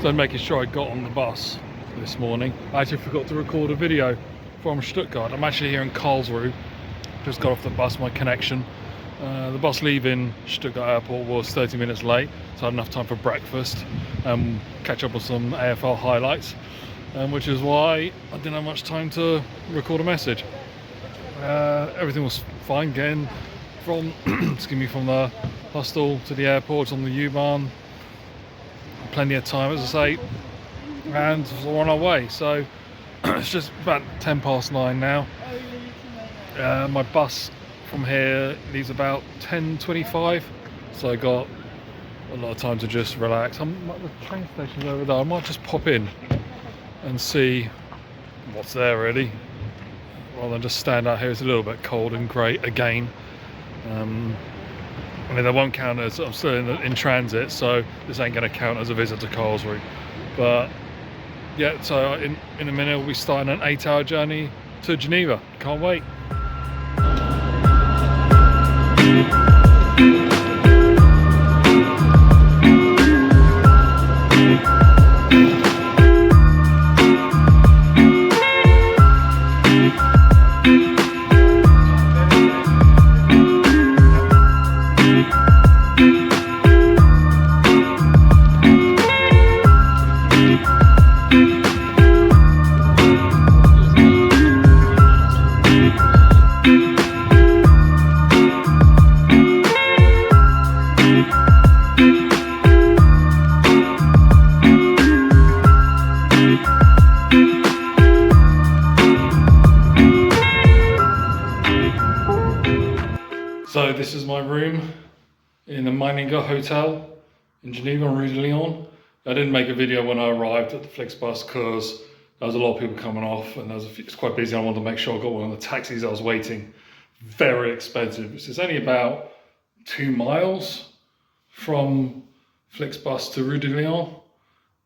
So I'm making sure I got on the bus this morning. I actually forgot to record a video from Stuttgart. I'm actually here in Karlsruhe. Just got off the bus, my connection. The bus leaving Stuttgart airport was 30 minutes late, so I had enough time for breakfast, catch up on some AFL highlights, which is why I didn't have much time to record a message. Everything was fine getting from from the hostel to the airport on the U-Bahn. Plenty of time, as I say, and we're on our way. So it's just about 9:10 now. My bus from here leaves about 10:25, so I got a lot of time to just relax. The train station's over there. I might just pop in and see what's there really, rather than just stand out here. It's a little bit cold and grey again. I mean, that won't count as I'm still in transit, so this ain't going to count as a visit to Karlsruhe. But yeah, so in a minute we'll be starting an 8-hour journey to Geneva. Can't wait. So this is my room in the Meininger Hotel in Geneva, Rue de Lyon. I didn't make a video when I arrived at the Flixbus because there was a lot of people coming off and it's quite busy. I wanted to make sure I got one of the taxis I was waiting. Very expensive. It's only about 2 miles from Flixbus to Rue de Lyon,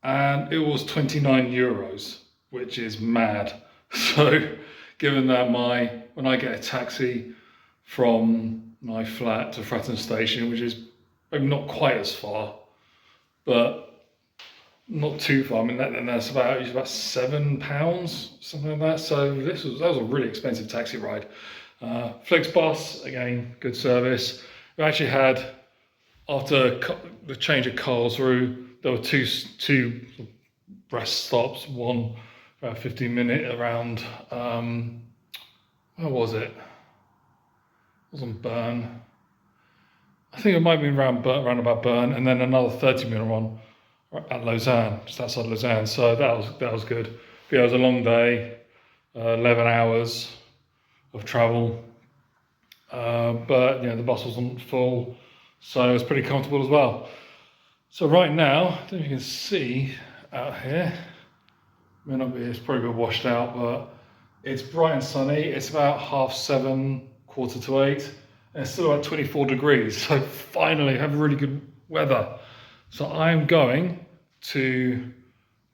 and it was 29 euros, which is mad. So given that when I get a taxi from my flat to Fratton station, which is maybe not quite as far, but not too far. I mean, that's about £7, something like that. So that was a really expensive taxi ride. Flixbus, again, good service. We actually had, after the change at Karlsruhe, there were two rest stops. One about 15-minute around, where was it? It wasn't Bern. I think it might have been around about Bern, and then another 30-minute one at Lausanne, just outside Lausanne. So that was good. But yeah, it was a long day, 11 hours of travel. But the bus wasn't full, so it was pretty comfortable as well. So right now, I don't know if you can see out here. May not be. It's probably a bit washed out, but it's bright and sunny. It's about 7:30. 7:45, and it's still about 24 degrees, so finally have really good weather. So I'm going to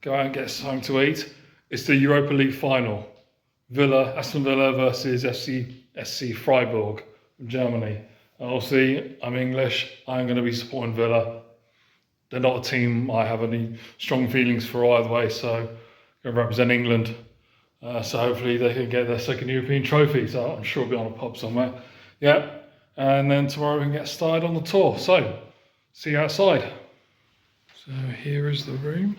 go out and get something to eat. It's the Europa League final, Aston Villa versus SC Freiburg from Germany. Obviously, I'm English. I'm going to be supporting Villa. They're not a team I have any strong feelings for either way, so I'm going to represent England. So hopefully they can get their second European trophy. So I'm sure it'll be on a pub somewhere. Yeah, and then tomorrow we can get started on the tour. So see you outside. So here is the room.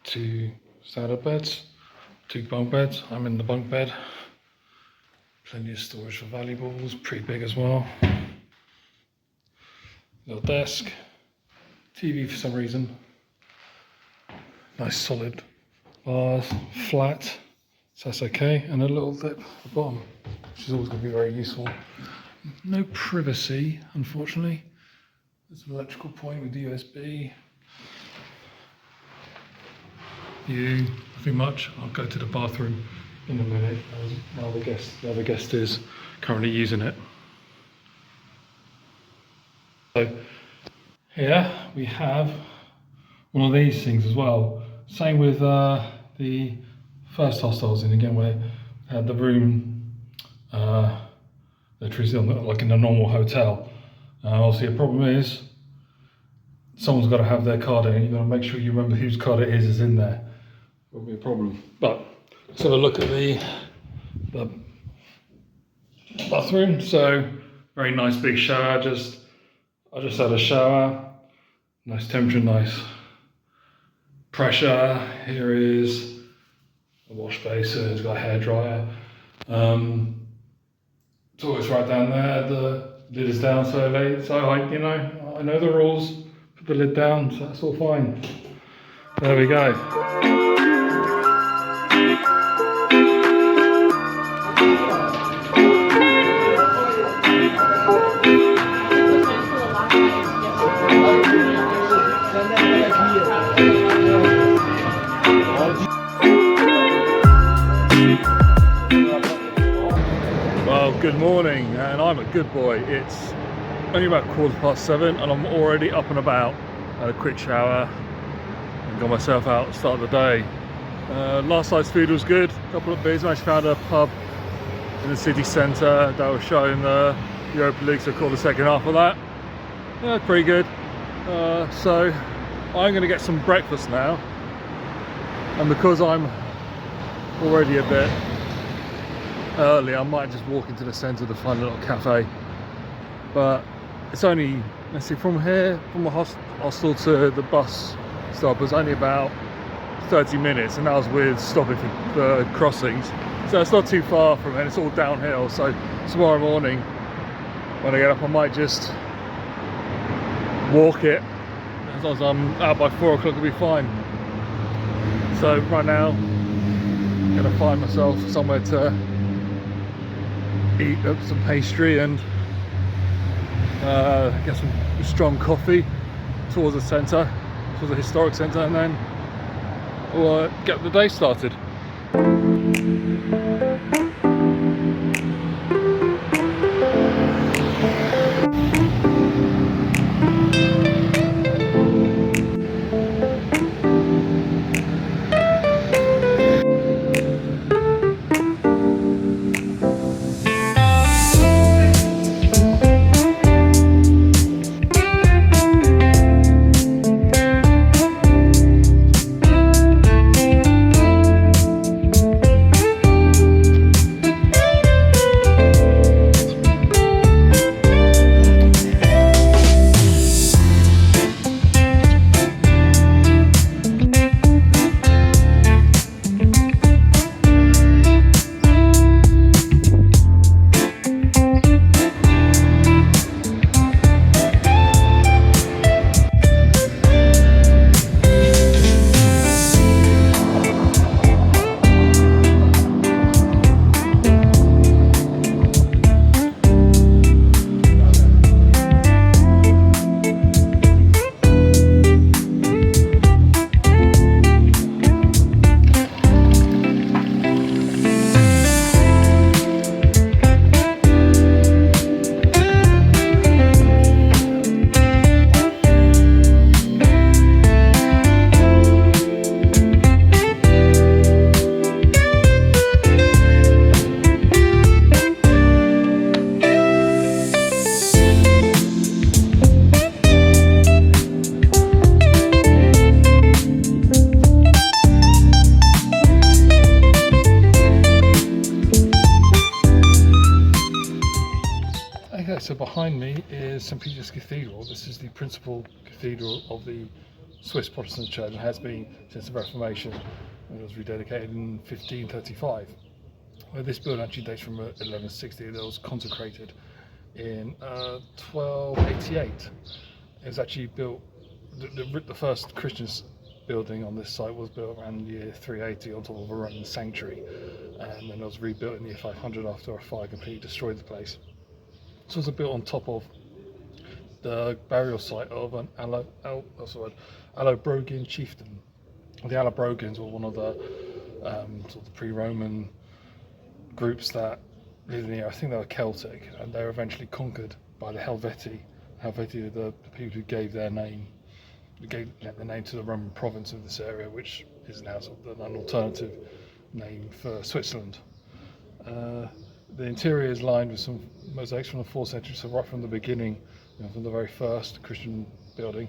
2 standard beds, 2 bunk beds. I'm in the bunk bed. Plenty of storage for valuables, pretty big as well. Little desk, TV for some reason. Nice solid bars, flat, so that's okay, and a little lip at the bottom, which is always going to be very useful. No privacy, unfortunately. There's an electrical point with USB. Nothing much. I'll go to the bathroom in a minute. Now the other guest is currently using it. So here we have one of these things as well. Same with the first hostels in, again, where had the room electricity like in a normal hotel. Obviously, the problem is someone's got to have their card in. You've got to make sure you remember whose card it is in there. Will be a problem. But let's have a look at the bathroom. So very nice big shower. I just had a shower. Nice temperature, nice pressure. Here is a wash basin. It's got a hairdryer. Toilet's right down there. The lid is down, so I know the rules. Put the lid down, so that's all fine. There we go. Well, good morning, and I'm a good boy. It's only about 7:15 and I'm already up and about. Had a quick shower and got myself out to start the day. Last night's food was good, a couple of beers. I found a pub in the city centre that was showing the Europa League, so I called the second half of that. Yeah, pretty good. So I'm going to get some breakfast now, and because I'm already a bit early, I might just walk into the centre to find a little cafe. But it's only, let's see, from here, from the hostel to the bus stop was only about 30 minutes, and that was with stopping for crossings. So it's not too far from it, it's all downhill. So tomorrow morning when I get up, I might just walk it. As long as I'm out by 4 o'clock, it'll be fine. So right now I'm gonna find myself somewhere to eat up some pastry and get some strong coffee towards the centre, towards the historic centre, and then we'll get the day started. So behind me is St. Peter's Cathedral. This is the principal cathedral of the Swiss Protestant Church and has been since the Reformation. It was rededicated in 1535. This building actually dates from 1160. It was consecrated in 1288. It was actually built, the first Christian building on this site was built around the year 380 on top of a Roman sanctuary, and then it was rebuilt in the year 500 after a fire completely destroyed the place. This was built on top of the burial site of an Allobrogian chieftain. The Allobrogans were one of the sort of pre-Roman groups that lived in the area. I think they were Celtic, and they were eventually conquered by the Helvetii. Helvetii are the people who gave their name, lent the name to the Roman province of this area, which is now sort of an alternative name for Switzerland. The interior is lined with some mosaics from the 4th century, so right from the beginning, from the very first Christian building,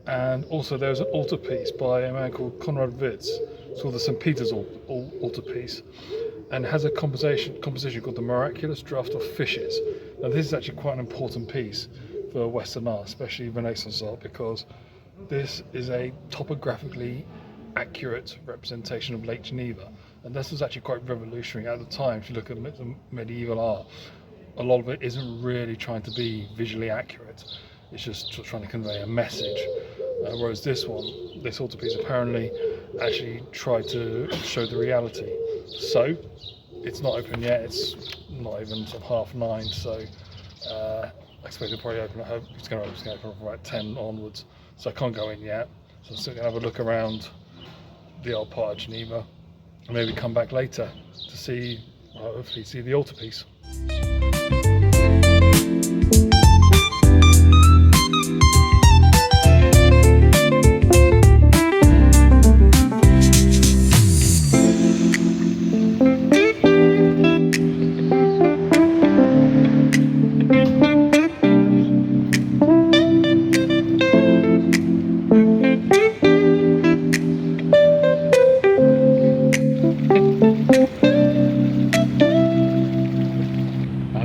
And also there's an altarpiece by a man called Konrad Witz. It's called the St. Peter's altarpiece, and has a composition called the Miraculous Draft of Fishes. Now this is actually quite an important piece for Western art, especially Renaissance art, because this is a topographically accurate representation of Lake Geneva, and this was actually quite revolutionary at the time. If you look at the medieval art, a lot of it isn't really trying to be visually accurate, it's just trying to convey a message, whereas this altarpiece apparently actually tried to show the reality. So it's not open yet, it's not even sort of 9:30, so I expect it'll probably open at it's going to open from about 10 onwards, so I can't go in yet. So I'm still going to have a look around the old part of Geneva and maybe come back later to see, hopefully see the altarpiece.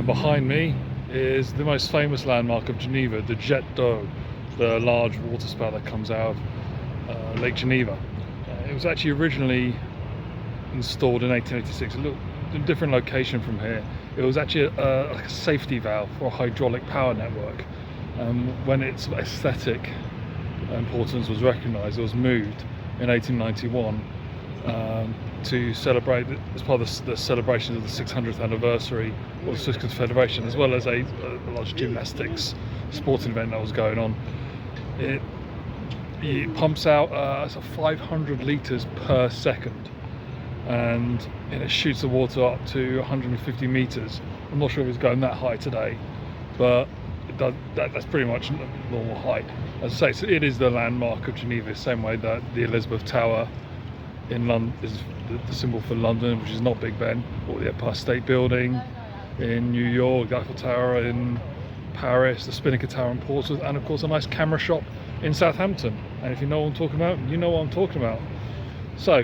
Behind me is the most famous landmark of Geneva, the Jet d'eau, the large water spout that comes out of Lake Geneva. It was actually originally installed in 1886, a different location from here. It was actually like a safety valve for a hydraulic power network. When its aesthetic importance was recognised, it was moved in 1891 to celebrate, as part of the celebrations of the 600th anniversary of the Swiss Confederation, as well as a large gymnastics sporting event that was going on. It pumps out 500 litres per second, and it shoots the water up to 150 metres. I'm not sure if it's going that high today, but that's pretty much normal height. As I say, so it is the landmark of Geneva, the same way that the Elizabeth Tower in London is the symbol for London, which is not Big Ben, or the Empire State Building in New York, the Eiffel Tower in Paris, the Spinnaker Tower in Portsmouth, and of course a nice camera shop in Southampton. And if you know what I'm talking about, you know what I'm talking about. So,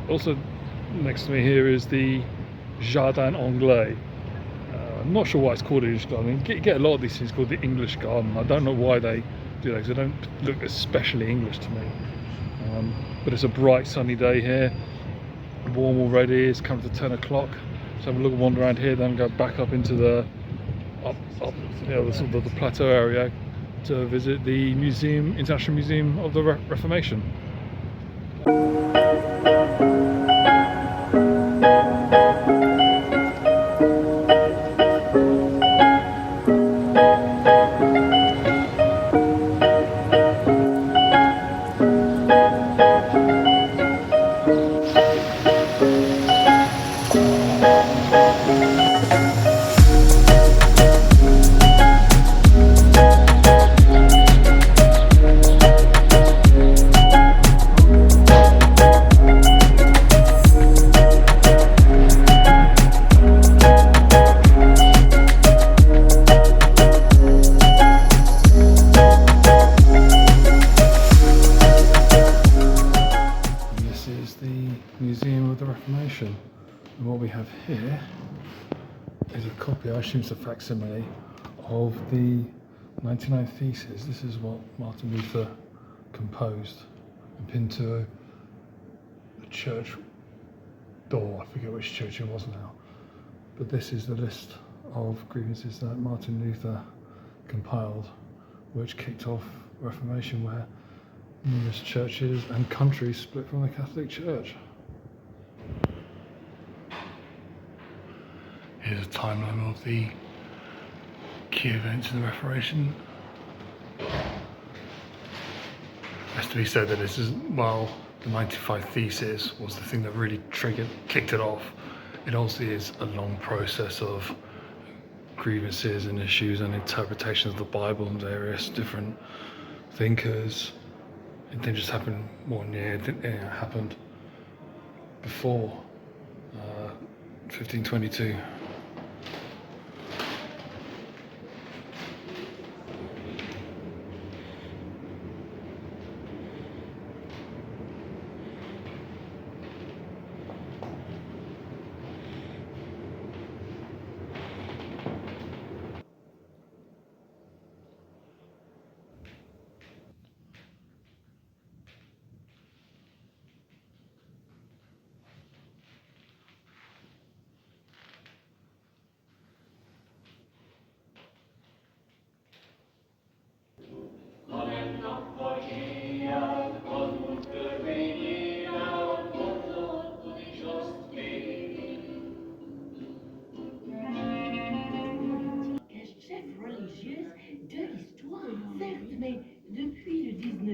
also next to me here is the Jardin Anglais. I'm not sure why it's called English Garden. You get a lot of these things called the English Garden. I don't know why they do that, because they don't look especially English to me. But it's a bright sunny day here, warm already. It's come to 10 o'clock. So have a look, wander around here, then go back up into the the plateau area to visit the museum, International Museum of the Reformation. Museum of the Reformation, and what we have here is a copy, I assume it's a facsimile, of the 99 Theses. This is what Martin Luther composed and pinned to a church door. I forget which church it was now, but this is the list of grievances that Martin Luther compiled, which kicked off Reformation, where numerous churches and countries split from the Catholic Church. Here's a timeline of the key events in the Reformation. It has to be said that this is, while the 95 Theses was the thing that really kicked it off, it also is a long process of grievances and issues and interpretations of the Bible and various different thinkers. It didn't just happen one year, it happened before 1522.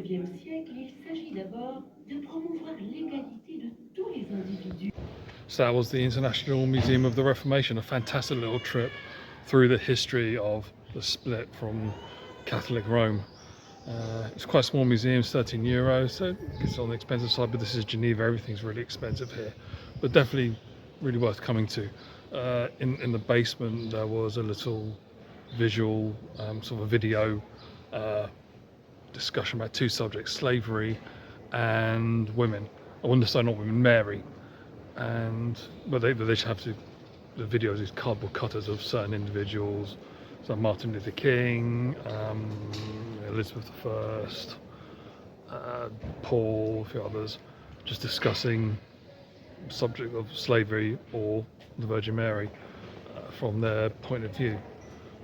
19e siècle, il s'agit d'abord de promouvoir l'égalité de tous les individus. So that was the International Museum of the Reformation, a fantastic little trip through the history of the split from Catholic Rome. It's quite a small museum, it's €13, so it's on the expensive side, but this is Geneva, everything's really expensive here. But definitely really worth coming to. In the basement there was a little visual, sort of a video discussion about two subjects, slavery and women. I wouldn't say not women, Mary. But they should have to, the videos, these cardboard cutters of certain individuals, so Martin Luther King, Elizabeth I, Paul, a few others, just discussing the subject of slavery or the Virgin Mary from their point of view.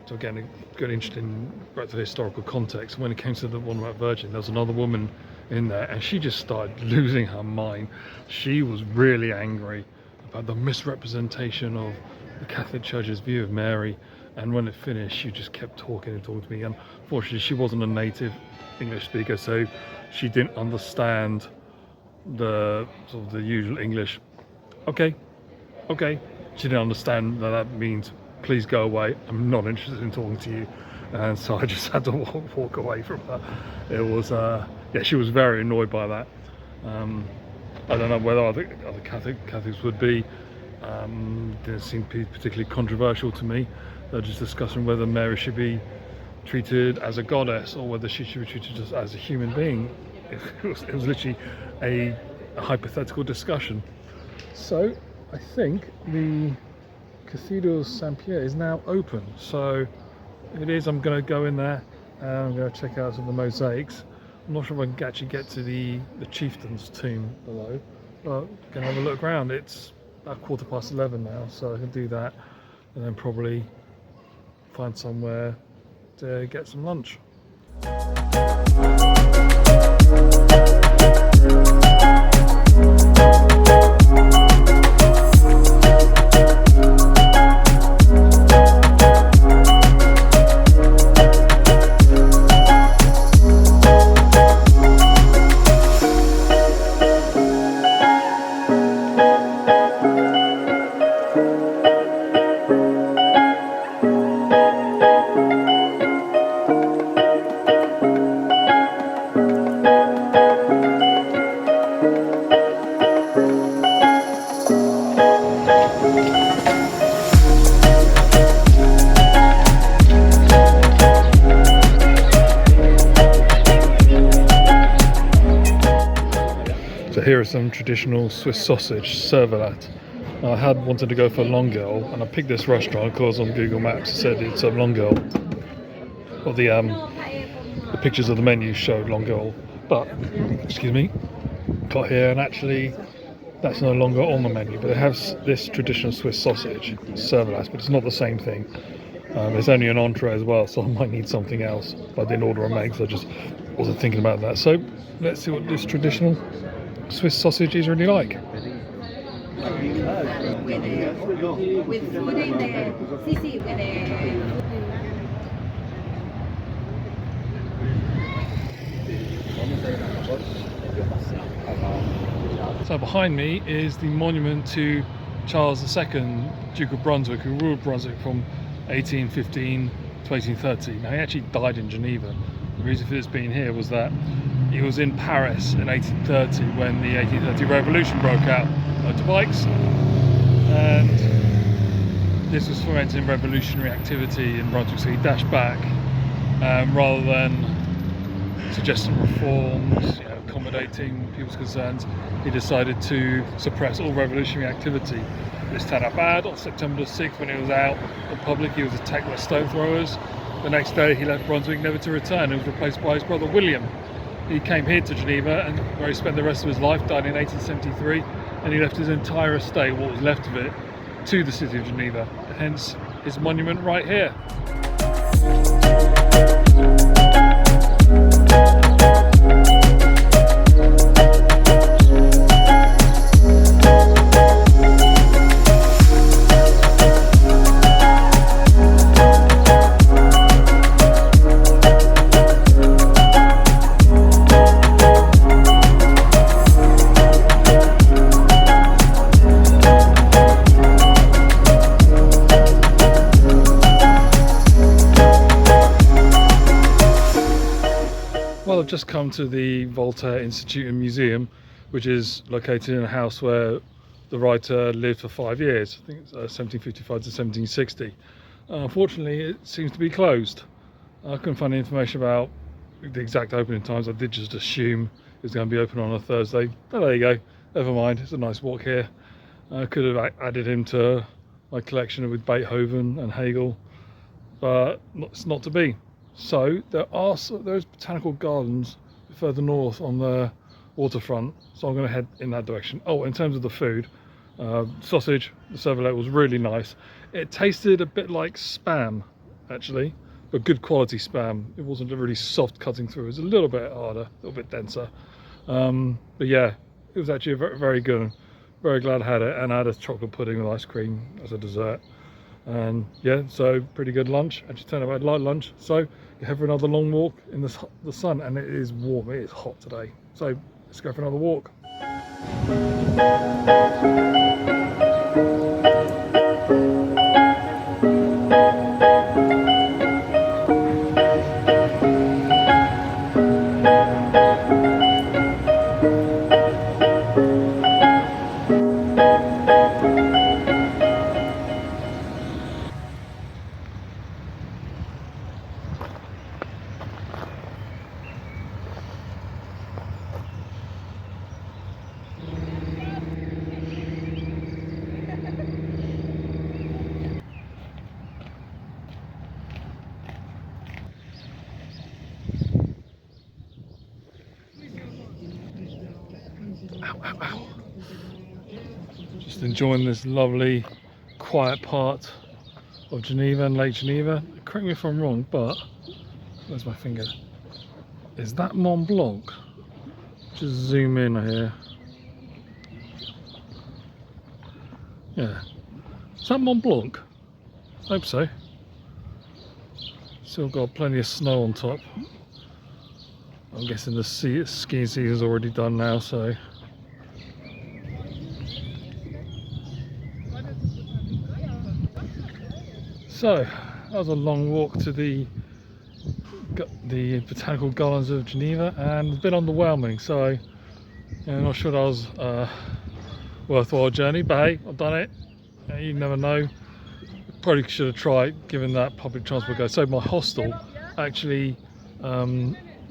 So again, got interested in the historical context. When it came to the one about Virgin, there was another woman in there and she just started losing her mind. She was really angry about the misrepresentation of the Catholic Church's view of Mary, and when it finished she just kept talking and talking to me. Unfortunately she wasn't a native English speaker, so she didn't understand the sort of the usual English. Okay, she didn't understand that means please go away, I'm not interested in talking to you. And so I just had to walk away from her. It was yeah, she was very annoyed by that. I don't know whether other Catholics would be. Didn't seem particularly controversial to me. They're just discussing whether Mary should be treated as a goddess or whether she should be treated just as a human being. It was literally a hypothetical discussion. So I think the Cathedral St. Pierre is now open. So if it is, I'm going to go in there and I'm going to check out some of the mosaics. I'm not sure if I can actually get to the chieftain's tomb below, but I'm going to have a look around. It's about 11:15 now, so I can do that and then probably find somewhere to get some lunch. So here is some traditional Swiss sausage, Servelat. I had wanted to go for Longueuil, and I picked this restaurant because on Google Maps it said it's Longueuil. Well, the pictures of the menu showed Longueuil, but excuse me, got here and actually that's no longer on the menu. But it has this traditional Swiss sausage, Servelat, but it's not the same thing. There's only an entree as well, so I might need something else. But I didn't order a main because I just wasn't thinking about that. So let's see what this traditional Swiss sausage is really like. With food in the CC with the So behind me is the monument to Charles II, Duke of Brunswick, who ruled Brunswick from 1815 to 1830. Now he actually died in Geneva. The reason for this being here was that he was in Paris in 1830 when the 1830 revolution broke out, motorbikes, and this was fomenting revolutionary activity in Brunswick, so he dashed back rather than suggesting reforms, accommodating people's concerns. He decided to suppress all revolutionary activity. This turned out bad. On September 6th, when he was out in public, he was attacked by stone throwers. The next day he left Brunswick never to return and was replaced by his brother William. He came here to Geneva, and where he spent the rest of his life, died in 1873, and he left his entire estate, what was left of it, to the city of Geneva, hence his monument right here. Well, I've just come to the Voltaire Institute and Museum, which is located in a house where the writer lived for 5 years. I think it's 1755 to 1760. Unfortunately, it seems to be closed. I couldn't find any information about the exact opening times. I did just assume it was going to be open on a Thursday. But there you go. Never mind. It's a nice walk here. I could have added him to my collection with Beethoven and Hegel, but it's not to be. So there's botanical gardens further north on the waterfront, so I'm going to head in that direction. Oh, in terms of the food, sausage, the cervelet was really nice. It tasted a bit like spam, actually, but good quality spam. It wasn't really soft cutting through. It was a little bit harder, a little bit denser. But yeah, it was actually very, very good. Very glad I had it, and I had a chocolate pudding with ice cream as a dessert. And yeah, so pretty good lunch. Actually turned out I had light lunch, so you have for another long walk in the sun, and it is warm. It is hot today, so let's go for another walk. Just enjoying this lovely quiet part of Geneva and Lake Geneva. Correct me if I'm wrong, but where's my finger? Is that Mont Blanc? Just zoom in here. Yeah. Is that Mont Blanc? I hope so. Still got plenty of snow on top. I'm guessing the skiing season's already done now, so. So, that was a long walk to the botanical gardens of Geneva, and a bit underwhelming, so yeah, I'm not sure that was a worthwhile journey, but hey, I've done it. You never know. Probably should have tried, given that public transport goes. So my hostel actually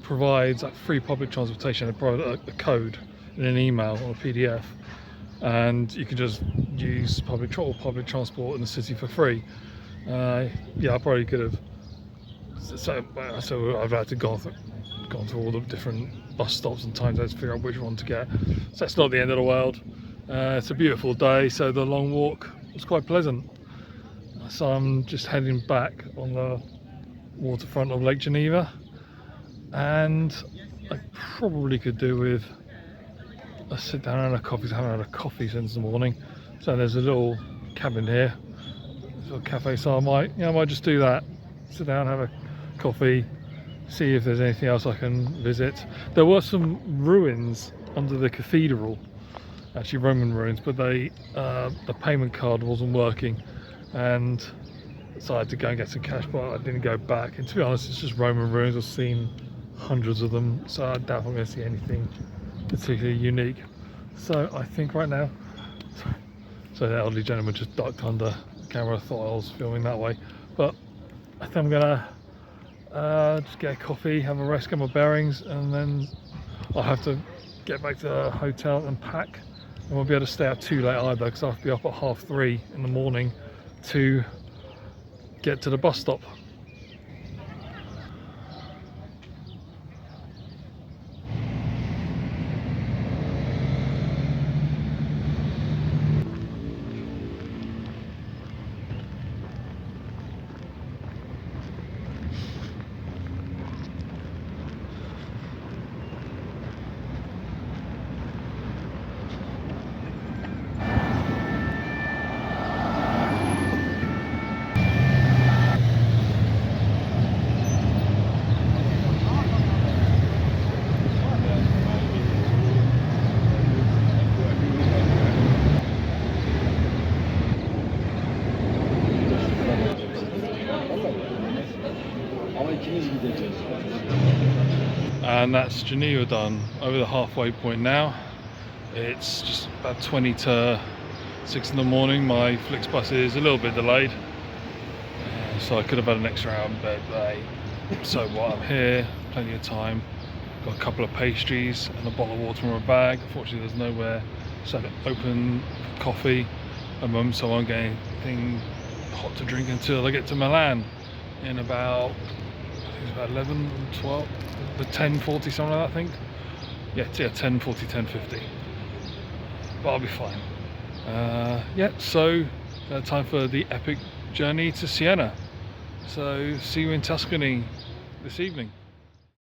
provides free public transportation. They provide a code in an email or a PDF, and you can just use public transport in the city for free. Yeah, I probably could have. So I've had to gone through all the different bus stops and times to figure out which one to get. So it's not the end of the world. It's a beautiful day, so the long walk was quite pleasant. So I'm just heading back on the waterfront of Lake Geneva, and I probably could do with a sit down and a coffee. I haven't had a coffee since the morning. So there's a little cabin here, a little cafe. So I might just do that. Sit down, have a coffee, see if there's anything else I can visit. There were some ruins under the cathedral, actually Roman ruins, but the payment card wasn't working, and so I had to go and get some cash, but I didn't go back. And to be honest, it's just Roman ruins. I've seen hundreds of them, so I doubt I'm going to see anything particularly unique. So I think right now, so the elderly gentleman just ducked under the camera. I thought I was filming that way, but I think I'm gonna just get a coffee, have a rest, get my bearings, and then I'll have to get back to the hotel and pack. I won't be able to stay out too late either, because I'll have to be up at 3:30 in the morning to get to the bus stop. Ama ikimiz gideceğiz. And that's Geneva done. Over the halfway point now. It's just about 20 to 6 in the morning. My Flixbus is a little bit delayed, so I could have had an extra hour in bed, but so what, I'm here, plenty of time. Got a couple of pastries and a bottle of water in my bag. Unfortunately there's nowhere so open for coffee at the moment, so I won't get anything hot to drink until I get to Milan in about, I think it's about 11, 12, the 10:40 something like that, I think. Yeah, 10:40, 10:50. But I'll be fine. Yeah, so time for the epic journey to Siena. So see you in Tuscany this evening.